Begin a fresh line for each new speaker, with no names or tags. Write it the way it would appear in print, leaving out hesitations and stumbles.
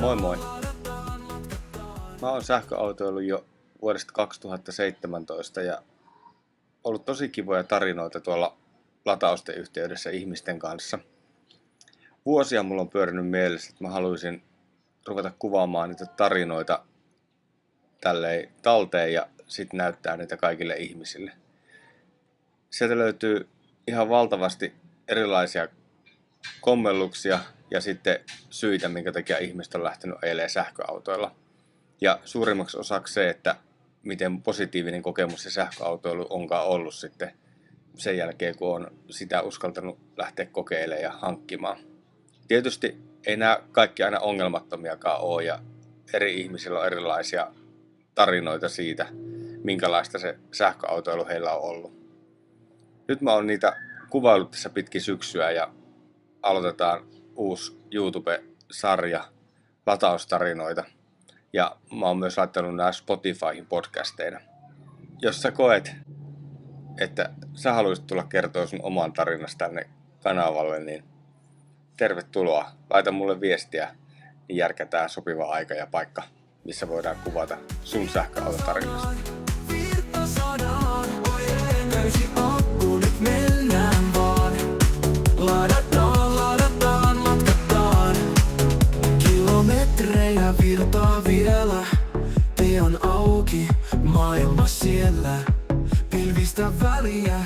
Moi moi. Mä oon sähköautoillut jo vuodesta 2017 ja ollut tosi kivoja tarinoita tuolla latausten yhteydessä ihmisten kanssa. Vuosia mulla on pyörinyt mielessä, että mä haluaisin ruveta kuvaamaan niitä tarinoita tälleen talteen ja sitten näyttää niitä kaikille ihmisille. Sieltä löytyy ihan valtavasti erilaisia kommelluksia ja sitten syitä, minkä takia ihmiset on lähtenyt ajelemaan sähköautoilla. Ja suurimmaksi osaksi se, että miten positiivinen kokemus se sähköautoilu onkaan ollut sitten sen jälkeen, kun on sitä uskaltanut lähteä kokeilemaan ja hankkimaan. Tietysti ei nämä kaikki aina ongelmattomiakaan ole ja eri ihmisillä on erilaisia tarinoita siitä, minkälaista se sähköautoilu heillä on ollut. Nyt mä oon niitä kuvaillut tässä pitkin syksyä ja aloitetaan uusi YouTube-sarja lataustarinoita. Ja mä oon myös laittanut nämä Spotifyhin podcasteina. Jos sä koet, että sä haluaisit tulla kertoa sun oman tarinasi tänne kanavalle, niin tervetuloa. Laita mulle viestiä, niin järkätään sopiva aika ja paikka, missä voidaan kuvata sun sähköautotarinasi.
Virtaa vielä, tie on auki, maailma siellä, pilvistä väliä.